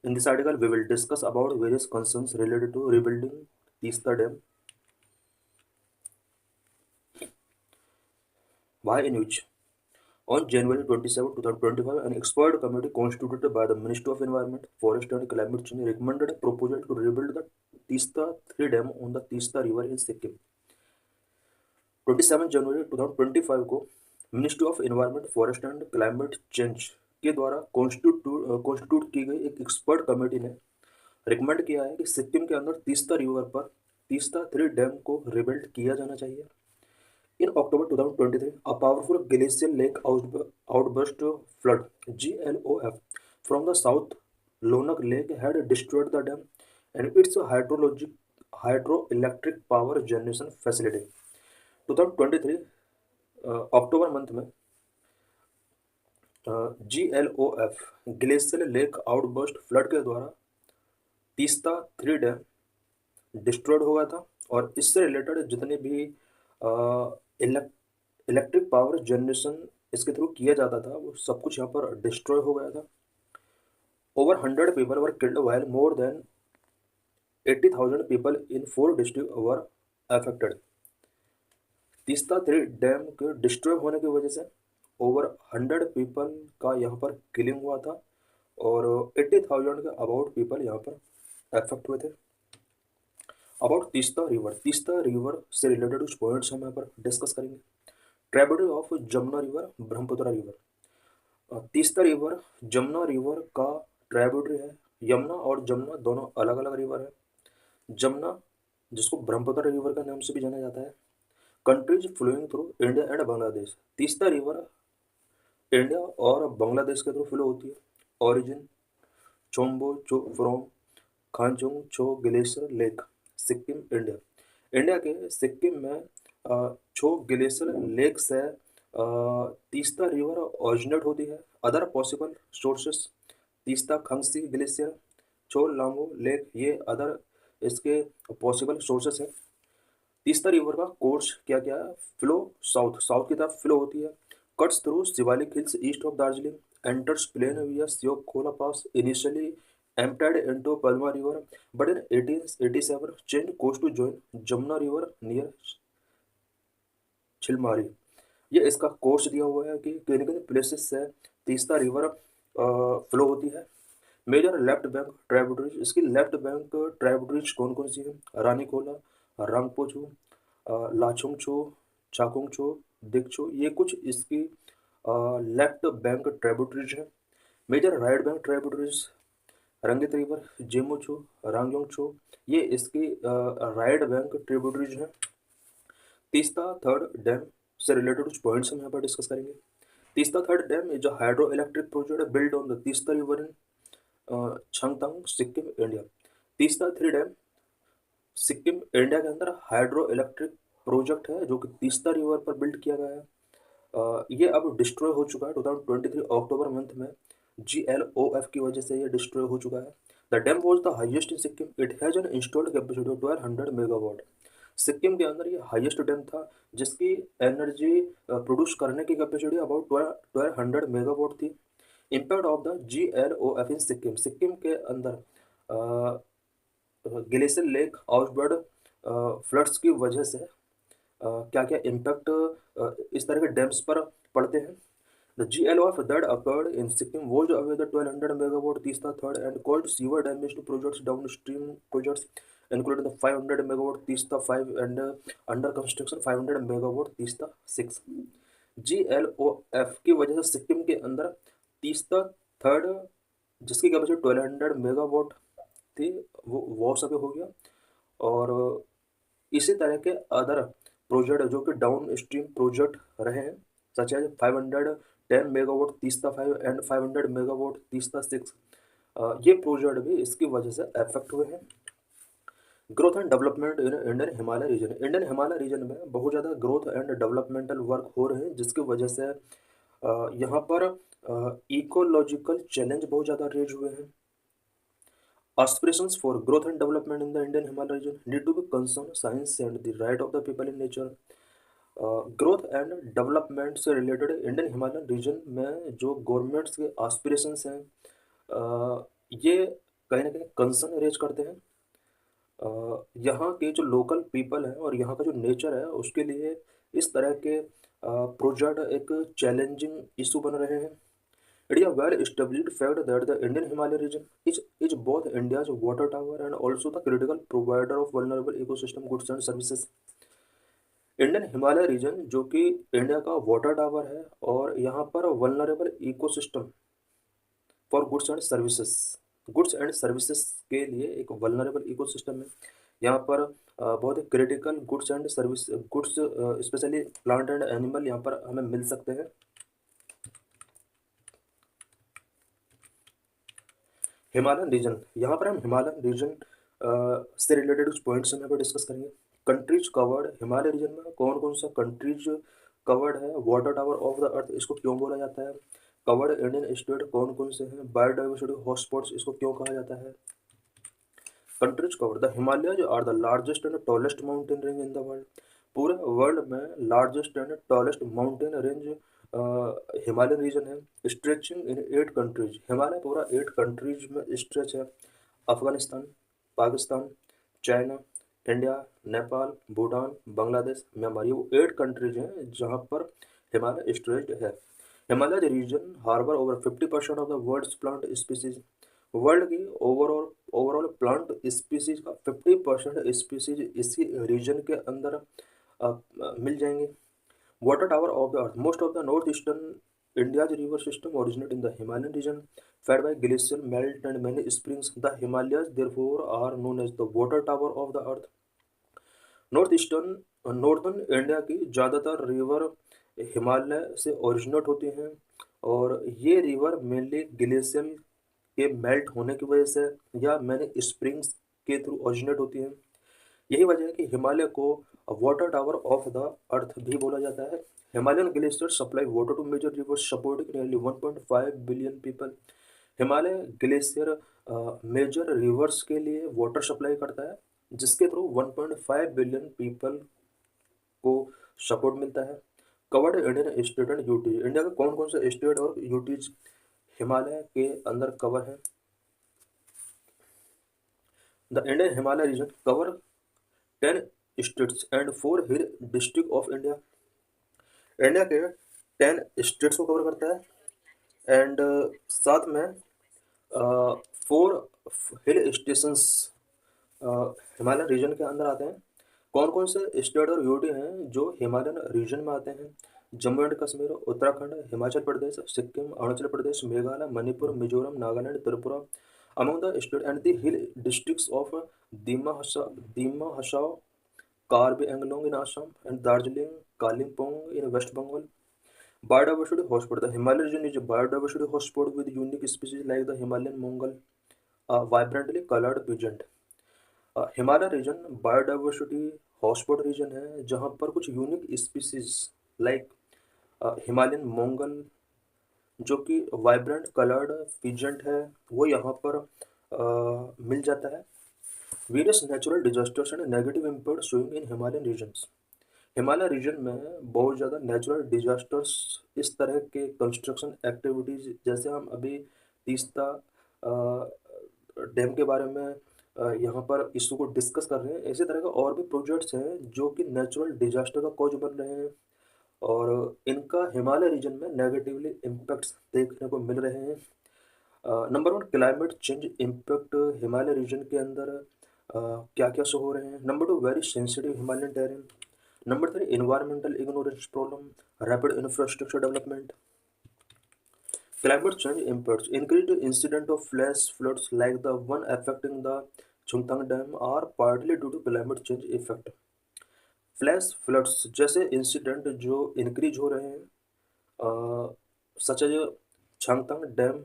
In this article, we will discuss about various concerns related to rebuilding Teesta Dam. Why in which? On January 27, 2025, an expert committee constituted by the Ministry of Environment, Forest and Climate Change recommended a proposal to rebuild the Teesta 3 Dam on the Teesta River in Sikkim. 27 जनवरी 2025 को ministry of environment forest and climate change के द्वारा constitute की गई एक expert committee ने recommend किया है कि सिक्किम के अंदर तीस्ता रिवर पर तीस्ता 3 डैम को रिबिल्ड किया जाना चाहिए. In October 2023, a powerful glacial lake outburst flood (GLOF) from the South Lonak Lake had destroyed the dam and its hydroelectric power generation facility. 2023 October month में GLOF glacial lake outburst flood के द्वारा Teesta 3 dam destroyed हो गया था और इससे related जितने भी इलेक्ट्रिक पावर जनरेशन इसके थ्रू किया जाता था वो सब कुछ यहाँ पर डिस्ट्रॉय हो गया था. Over 100 people were killed while more than 80,000 people in 4 district were affected. Teesta 3 dam के डिस्ट्रॉय होने की वजह से ओवर 100 पीपल का यहाँ पर किलिंग हुआ था और 80,000 के अबाउट पीपल यहाँ पर अफेक्ट हुए थे. अबाउट तीस्ता रिवर से रिलेटेड कुछ पॉइंट्स हम यहाँ पर डिस्कस करेंगे. Tributary of Jamuna river, Brahmaputra river. Teesta river Jamuna river का ट्रिब्यूटरी है. यमुना और जमुना दोनों अलग अलग रिवर है. जमुना जिसको ब्रह्मपुत्र रिवर का नाम से भी जाना जाता है. Countries flowing through India and Bangladesh. Teesta river India और बांग्लादेश के थ्रू फ्लो होती है. ओरिजिन चोम्बो चो फ्रॉम खांचोंग चो glacier lake, Sikkim, India. India के सिक्किम में छो ग्लेशियर लेक से तीस्ता रिवर ओरिजिनेट होती है. Other possible sources Teesta Khangse glacier, Cho Lhamo lake, ये अदर इसके पॉसिबल सोर्सेस हैं. तीस्ता रिवर का कोर्स क्या क्या है? फ्लो साउथ की तरफ फ्लो होती है. Cuts through Shivalik hills east of Darjeeling, enters plain via Sevoke Khola pass, initially emptied into Palma River, but in 1887 changed course to join Jamuna River near छिलमारी. ये इसका कोर्स दिया हुआ है कि किन किन प्लेसेस से तीस्ता रिवर फ्लो होती है. Major left bank tributaries. इसकी लेफ्ट बैंक ट्राइब्यूटरीज कौन कौन सी हैं? रानीकोला, रंगपोछू, लाचुंगछो, चाकुंगछो, दिकछो, ये कुछ इसकी लेफ्ट बैंक ट्राइब्यूटरीज हैं. Major right bank tributaries Rangit river, Zemuchhu, Rangyongchhu, ये इसकी राइट बैंक ट्रिब्यूटरीज हैं. तीस्ता थर्ड डैम से रिलेटेड कुछ पॉइंट्स हम यहाँ पर डिस्कस करेंगे. Teesta third dam is a hydro electric project build on the Teesta river in Chungthang, Sikkim, India. Teesta 3 dam Sikkim, India के अंदर हाइड्रो इलेक्ट्रिक प्रोजेक्ट है जो कि तीस्ता रिवर पर बिल्ड किया गया है. ये अब डिस्ट्रॉय हो चुका है 2023 अक्टूबर मंथ में. GLOF की वजह से ये डिस्ट्रॉय हो चुका है. The dam was the highest in Sikkim. It has an installed capacity of 1200 megawatt. Sikkim के अंदर ये हाईएस्ट डैम था जिसकी एनर्जी प्रोड्यूस करने की कैपेसिटी अबाउट 1200 मेगावाट थी. इम्पैक्ट ऑफ द GLOF इन सिक्किम. सिक्किम के अंदर ग्लेशियर लेक आउटबर्ड फ्लड्स की वजह से क्या क्या इम्पैक्ट इस तरह के डैम्स पर पड़ते हैं. The GLOF that occurred in Sikkim washed away the 1200 megawatt Teesta third and caused severe damage to projects downstream projects, including the 500 megawatt Teesta 5 and under construction 500 megawatt Teesta 6. GLOF की वजह से सिक्किम के अंदर Teesta third जिसकी capacity 1200 megawatt थी वो wash away हो गया. और इसी तरह के अदर प्रोजेक्ट जो कि डाउन स्ट्रीम प्रोजेक्ट रहे हैं such as 510 megawatt Teesta 5 and 500 megawatt Teesta 6, ये प्रोजेक्ट भी इसकी वजह से अफेक्ट हुए हैं. Growth and development in Indian Himalaya region. Indian Himalaya region में बहुत ज़्यादा ग्रोथ एंड डेवलपमेंटल वर्क हो रहे हैं जिसकी वजह से यहाँ पर इकोलॉजिकल चैलेंज बहुत ज़्यादा रेज हुए हैं. Aspirations for growth and development in the Indian Himalaya region need to be concerned science and the right of the people in nature. Growth and development से रिलेटेड इंडियन हिमालयन रीजन में जो governments के aspirations हैं ये कहीं ना कहीं concern raise करते हैं। यहाँ के जो लोकल पीपल हैं और यहाँ का जो नेचर है उसके लिए इस तरह के प्रोजेक्ट एक चैलेंजिंग इशू बन रहे हैं। It is a well established fact that the Indian Himalayan region is both India's water tower and also the critical provider of vulnerable ecosystem goods and services। Indian Himalaya region जो कि India का water tower है और यहाँ पर vulnerable ecosystem for goods and services के लिए एक वल्नरेबल इकोसिस्टम है। यहाँ पर बहुत ही critical goods and service goods specially plant and animal यहाँ पर हमें मिल सकते हैं। हिमालयन रीजन, यहाँ पर हम हिमालयन रीजन से रिलेटेड कुछ पॉइंट्स हम यहाँ पर डिस्कस करेंगे। कंट्रीज कवर्ड, हिमालय रीजन में कौन कौन सा कंट्रीज कवर्ड है, वाटर टावर ऑफ द अर्थ इसको क्यों बोला जाता है, कवर्ड इंडियन स्टेट कौन कौन से हैं, बायोडाइवर्सिटी हॉटस्पॉट्स इसको क्यों कहा जाता है। Countries covered, the Himalayas are the largest and tallest mountain range in the world. पूरे वर्ल्ड में largest and tallest mountain range Himalayan region है। स्ट्रेचिंग इन 8 कंट्रीज, हिमालय पूरा 8 कंट्रीज में स्ट्रेच है। Afghanistan, Pakistan, China, India, Nepal, Bhutan, Bangladesh, Myanmar, ये वो 8 कंट्रीज हैं जहाँ पर हिमालय स्ट्रेच्ड है। Himalaya region harbour over 50% of the world's plant species. World की ओवरऑल ओवरऑल प्लांट स्पीसीज का 50% स्पीसीज इसी रीजन के अंदर मिल जाएंगे। Water tower of the earth, most of the northeastern India's river system originate in the Himalayan region, fed by glacial melt and many springs. The Himalayas therefore are known as the water tower of the earth। Northern India की ज़्यादातर river Himalaya से originate होती हैं और ये river mainly glacial के melt होने की वजह से या मैनी स्प्रिंग्स के थ्रू ओरिजिनेट होती हैं। यही वजह है कि हिमालय को water tower of the earth भी बोला जाता है। Himalayan glacier supply water to major rivers supporting nearly 1.5 billion people. Himalaya glacier major rivers के लिए वाटर सप्लाई करता है जिसके थ्रू 1.5 बिलियन पीपल को सपोर्ट मिलता है। Covered Indian state and UTs, India के कौन कौन से स्टेट और यूटीज हिमालय के अंदर कवर है। The Indian Himalaya region cover 10 states and 4 hill district of India. India के 10 स्टेट्स को कवर करता है एंड साथ में 4 हिल स्टेशंस हिमालयन रीजन के अंदर आते हैं। कौन कौन से स्टेट और यूटी हैं जो हिमालयन रीजन में आते हैं। Jammu and Kashmir, Uttarakhand, Himachal Pradesh, Sikkim, Arunachal Pradesh, Meghalaya, Manipur, Mizoram, Nagaland, Tripura. Among the state and the hill districts of Dima Hasao, Karbi Anglong in Assam and Darjeeling, Kalimpong in West Bengal. Biodiversity hotspot, the Himalayan region is a biodiversity hotspot with unique species like the Himalayan mongal, a vibrantly colored pigeon। Himalaya region biodiversity hotspot region है जहाँ पर कुछ unique species like Himalayan monal जो कि vibrant coloured peasant है वो यहाँ पर मिल जाता है। Various natural disasters and negative impact showing in Himalayan regions, Himalaya region में बहुत ज़्यादा नेचुरल डिजास्टर्स इस तरह के कंस्ट्रक्शन एक्टिविटीज़ जैसे हम अभी तीस्ता डैम के बारे में यहाँ पर इशू को डिस्कस कर रहे हैं, इसी तरह के और भी प्रोजेक्ट्स हैं जो कि नेचुरल डिजास्टर का कॉज बन रहे हैं और इनका हिमालय रीजन में नेगेटिवली इम्पैक्ट्स देखने को मिल रहे हैं। Number 1 climate change impact Himalaya region के अंदर क्या क्या शो हो रहे हैं। Number 2 very sensitive Himalayan terrain. Number 3 environmental ignorance problem, rapid infrastructure development। Climate change impacts, increased incident of flash floods like the one affecting the Chungtang Dam are partly due to climate change effect। Flash floods जैसे incident जो increase हो रहे हैं such as छांगतंग dam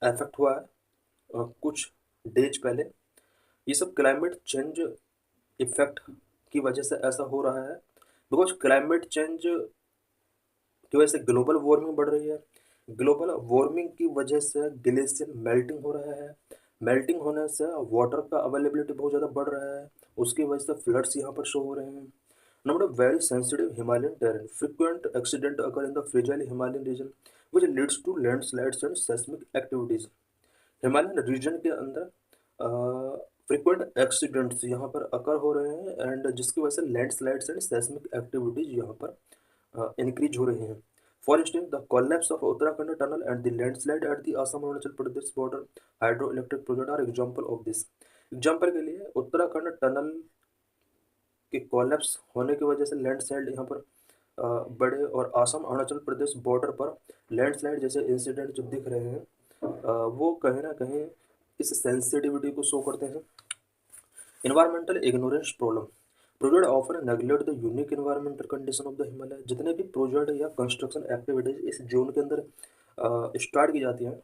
affect हुआ है कुछ days पहले। ये सब क्लाइमेट चेंज इफेक्ट की वजह से ऐसा हो रहा है बिकॉज क्लाइमेट चेंज की वजह से ग्लोबल वार्मिंग बढ़ रही है। ग्लोबल वार्मिंग की वजह से ग्लेशियर मेल्टिंग हो रहा है, मेल्टिंग होने से वाटर का अवेलेबिलिटी बहुत ज़्यादा बढ़ रहा है, उसकी वजह से फ्लड्स यहाँ पर शो हो रहे हैं। Number very sensitive Himalayan terrain, frequent accident occur in the fragile Himalayan region which leads to landslides and seismic activities. Himalayan region के अंदर फ्रिक्वेंट एक्सीडेंट्स यहाँ पर अकर हो रहे हैं एंड जिसकी वजह से लैंडस्लाइड्स एंड सेस्मिक एक्टिविटीज यहाँ पर इंक्रीज हो रही हैं। For instance the collapse of Uttarakhand tunnel and the landslide at the Assam Arunachal Pradesh border hydro electric project are example of this. Example के लिए उत्तराखंड टनल के कोलैप्स होने की वजह से लैंडस्लाइड यहाँ पर बड़े और असम अरुणाचल प्रदेश बॉर्डर पर लैंडस्लाइड जैसे इंसिडेंट जो दिख रहे हैं वो कहीं ना कहीं इस सेंसिटिविटी को शो करते हैं। Environmental ignorance problem project offer neglect the unique environmental condition of the Himalaya. जितने भी प्रोजेक्ट या कंस्ट्रक्शन एक्टिविटीज इस जोन के अंदर स्टार्ट की जाती हैं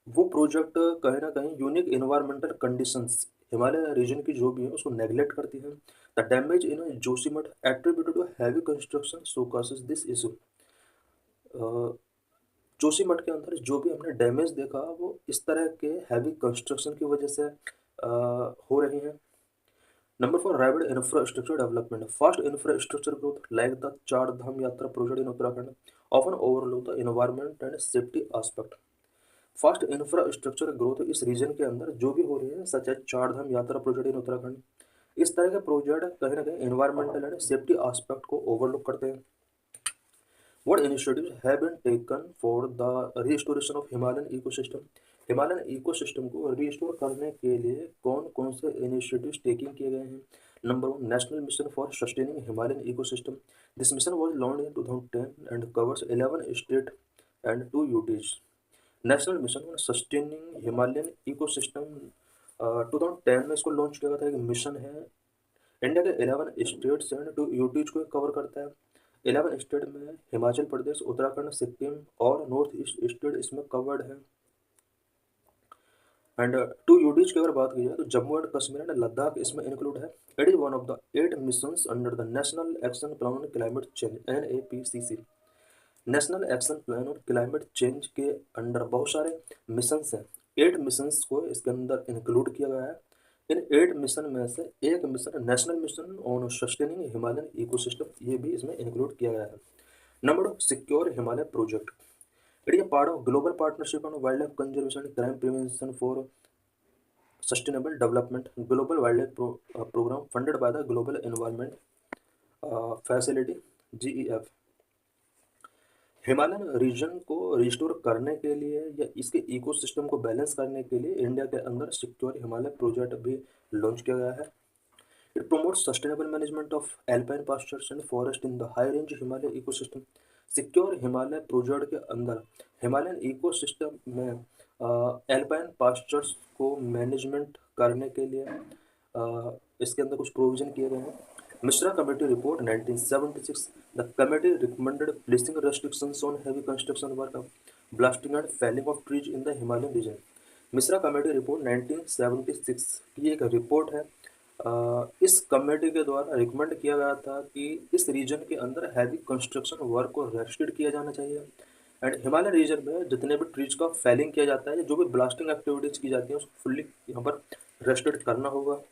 वो प्रोजेक्ट कहीं ना कहीं unique environmental conditions Himalaya region की जो भी है उसको नेग्लेक्ट करती है। The damage in Joshimath attributed to heavy construction show causes this issue. Joshimath के अंदर जो भी हमने डैमेज देखा वो इस तरह के हैवी कंस्ट्रक्शन की वजह से हो रही हैं। Number 4 rapid infrastructure development fast infrastructure growth like the चार धाम यात्रा project in Uttarakhand often overlook the environment and safety aspect. Fast infrastructure growth इस रीजन के अंदर जो भी हो रही है सच एज चार धाम यात्रा प्रोजेक्ट इन उत्तराखंड, इस तरह के प्रोजेक्ट कहीं ना कहीं एनवायरमेंटल एंड सेफ्टी एस्पेक्ट को ओवरलुक करते हैं। What initiatives have been taken for the restoration of Himalayan ecosystem? Himalayan ecosystem को रिस्टोर करने के लिए कौन कौन से इनिशिएटिव्स टेकिंग किए गए हैं? Number 1 national mission for sustaining Himalayan ecosystem. This mission was launched in 2010 and covers 11 state and 2 UTs. National mission for sustaining Himalayan ecosystem 2010 में इसको लॉन्च किया गया था। एक मिशन है, इंडिया के 11 स्टेट्स एंड 2 यूटीज को कवर करता है। 11 स्टेट में हिमाचल प्रदेश, उत्तराखंड, सिक्किम और नॉर्थ ईस्ट स्टेट इसमें कवर्ड है। एंड 2 यूटीज की अगर बात की जाए तो जम्मू एंड कश्मीर एंड लद्दाख इसमें इंक्लूड है। It is one of the 8 missions under the national action plan on climate change NAPCC। National action plan on climate change के अंडर बहुत सारे मिशंस हैं। 8 मिशंस को इसके अंदर इंक्लूड किया गया है। इन 8 मिशन में से एक mission national mission on sustaining Himalayan ecosystem, ये भी इसमें इंक्लूड किया गया है। Number 2 secure Himalaya project. It is a part of global partnership on wildlife conservation and crime prevention for sustainable development global wildlife programme funded by the global environment facility GEF। Himalayan region को restore करने के लिए या इसके ecosystem को balance करने के लिए इंडिया के अंदर सिक्योर हिमालय प्रोजेक्ट भी लॉन्च किया गया है। It promotes sustainable management of alpine pastures and forest in the high range Himalaya ecosystem. Secure Himalaya project के अंदर हिमालयन इकोसिस्टम में एल्पाइन पास्चर्स को मैनेजमेंट करने के लिए इसके अंदर कुछ प्रोविजन किए गए हैं। Mishra committee report 1976 the committee recommended placing restrictions on heavy construction work, blasting and felling of trees in the Himalayan region. Mishra committee report 1976 की एक रिपोर्ट है। इस कमेटी के द्वारा रिकमेंड किया गया था कि इस रीजन के अंदर हैवी कंस्ट्रक्शन वर्क को रेस्ट्रिक्ट किया जाना चाहिए एंड हिमालय रीजन में जितने भी ट्रीज का फेलिंग किया जाता है, जो भी ब्लास्टिंग एक्टिविटीज की जाती है उसको फुल्ली यहाँ पर रेस्ट्रिक्ट करना होगा।